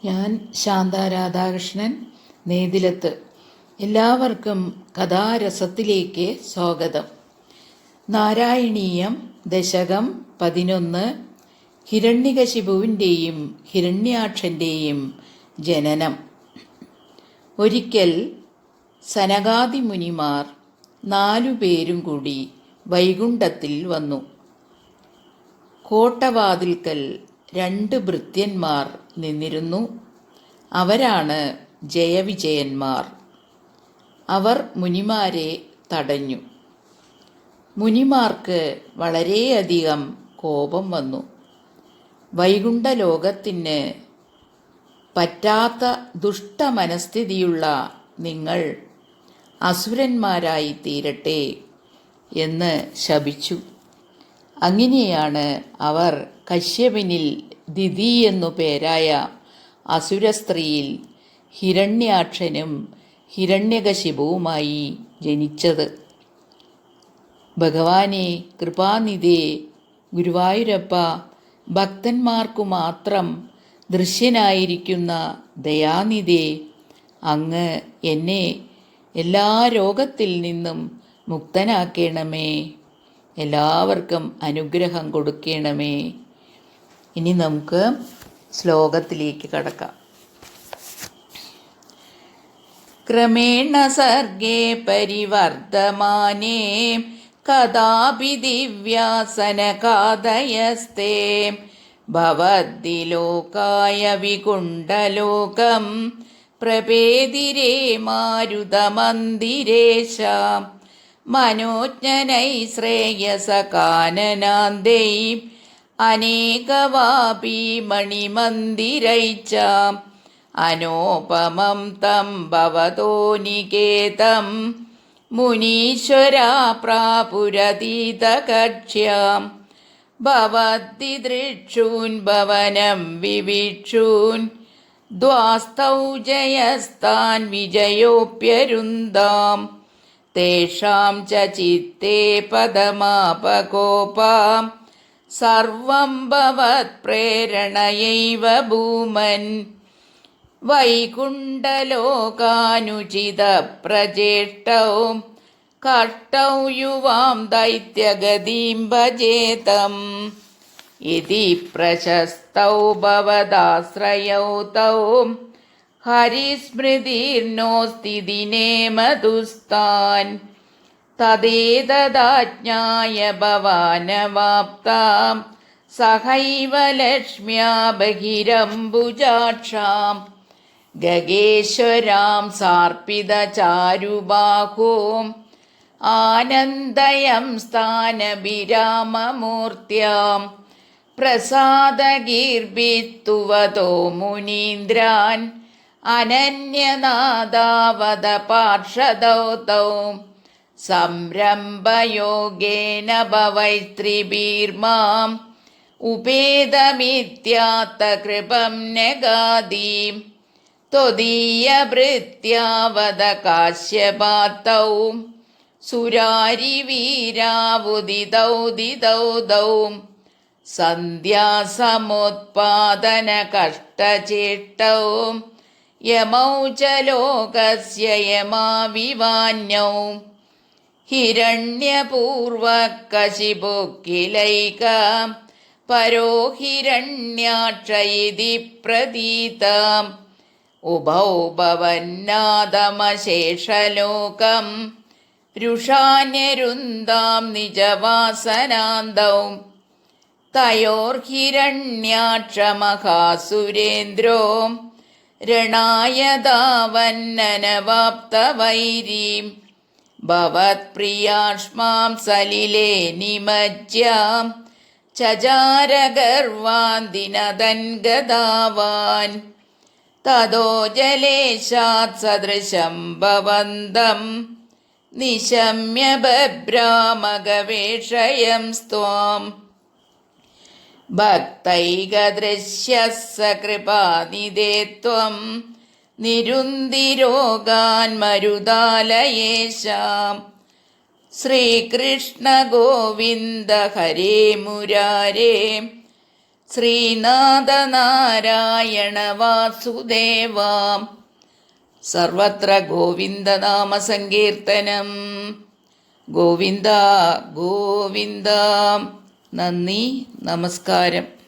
ഞാൻ ശാന്ത രാധാകൃഷ്ണൻ, നേതിലത്ത്. എല്ലാവർക്കും കഥാരസത്തിലേക്ക് സ്വാഗതം. നാരായണീയം ദശകം 11. ഹിരണ്യകശിപുവിൻ്റെയും ഹിരണ്യാക്ഷൻ്റെയും ജനനം. ഒരിക്കൽ സനകാദി മുനിമാർ 4 പേരും കൂടി വൈകുണ്ഠത്തിൽ വന്നു. കോട്ടവാതിൽക്കൽ 2 ഭൃത്യന്മാർ നിന്നിരുന്നു. അവരാണ് ജയവിജയന്മാർ. അവർ മുനിമാരെ തടഞ്ഞു. മുനിമാർക്ക് വളരെയധികം കോപം വന്നു. വൈകുണ്ഠലോകത്തിന് പറ്റാത്ത ദുഷ്ടമനസ്ഥിതിയുള്ള നിങ്ങൾ അസുരന്മാരായി തീരട്ടെ എന്ന് ശപിച്ചു. അങ്ങനെയാണ് അവർ കശ്യപനിൽ ദിതി എന്നു പേരായ അസുരസ്ത്രീയിൽ ഹിരണ്യാക്ഷനും ഹിരണ്യകശിപുവുമായി ജനിച്ചത്. ഭഗവാനെ, കൃപാനിധേ, ഗുരുവായൂരപ്പ, ഭക്തന്മാർക്കു മാത്രം ദൃശ്യനായിരിക്കുന്ന ദയാനിധേ, അങ്ങ് എന്നെ എല്ലാ രോഗത്തിൽ നിന്നും മുക്തനാക്കണമേ. എല്ലാവർക്കും അനുഗ്രഹം കൊടുക്കണമേ. ഇനി നമുക്ക് ശ്ലോകത്തിലേക്ക് കടക്കാം. ക്രമേണ സർഗേ പരിവർദ്ധമാനേ കഥാപി ദിവ്യാസനകാദയസ്തേ ഭവദ്ദിലോകായ വികുണ്ഠലോകം പ്രപേദിരേ മാരുതമന്ദിരേശാം മനോജ്ഞനൈ ശ്രേയസകാനനാന്തൈ അനേകവാപി മണിമന്ദിരൈച്ച അനോപമം തം ഭവതോ നികേതം മുനീശ്വരാ പ്രാപുരതീതകക്ഷ്യാം ഭവദ്ദിദൃക്ഷൂൻ ഭവനം വിവിക്ഷൂൻ ദ്വാസ്തൗ ജയസ്താൻ വിജയോപ്യരുന്താം തേഷാം ച ചിത്തേ പദമാപകോപാം സർവം ഭവത്പ്രേരണയൈവ ഭൂമൻ വൈകുണ്ഠലോകാനുചിതപ്രചേഷ്ടൗ കഷ്ടൗ യുവാം ദൈത്യഗതിം ഭജേതം ഇതി പ്രശസ്തൗ ഭവദാശ്രയൗ തൗ ഹരിസ്മൃതിർനോസ്തി ദിനേ മധുസ്താൻ തദേതദാജ്ഞായ ഭവാനവാപ്താം സഹൈവ ലക്ഷ്മ്യാ ബഹിരംബുജാക്ഷാം ഗഗേശ്വരാം സാർപ്പിതചാരുബാഹോം ആനന്ദയം സ്ഥാനഭിരാമമൂർത്യാം പ്രസാദഗീർഭിത്തുവതോ മുനീന്ദ്രാൻ അനന്യനാദാവത പാർഷദൗ തൗ സംരംഭയോഗേന ഭവൈസ്ത്രിഭിർമാം ഉപേതമിത്യാത്ത കൃപം നഗാദീം ത്വദീയഭൃത്യാവത കാശ്യപാത്തൗ സുരാരിവീരാവുദിതൗ ദിതൗ സന്ധ്യാസമുത്പാദന കഷ്ടചേഷ്ടൗ യമൗ ച ലോകസ്യ യമാവിവാന്യൗ ഹിരണ്യപൂർവകശിപുഃഖിലൈക പരോ ഹിരണ്യാക്ഷ ഇതി പ്രതീതാം ഉഭൗ ഭവന്നാദമശേഷലോകം രുഷാന്യരുന്താം നിജവാസനാന്തൗ തയോർഹിരണ്യാക്ഷമഹാസുരേന്ദ്രോ രണായ ധാവന്നനവാപ്തവൈരീം ഭവത്പ്രിയാഷ്മാം സലിലേ നിമജ്യാം ചചാരഗർവാന്ദിനദൻ ഗദാവാൻ തതോ ജലേശാത് സദൃശം ഭവന്തം നിശമ്യ ബഭ്രാമഗവേഷയം സ്ത്വാം ഭക്തൈകദൃശ്യസ്സ കൃപാനിധേ ത്വം നിരുന്തിരോഗാൻ മരുതാലയേശാം ശ്രീകൃഷ്ണ ഗോവിന്ദ ഹരേ മുരാരേ ശ്രീനാഥനാരായണ വാസുദേവാം. സർവത്ര ഗോവിന്ദനാമ സങ്കീർത്തനം. ഗോവിന്ദ ഗോവിന്ദ. നന്ദി, നമസ്കാരം.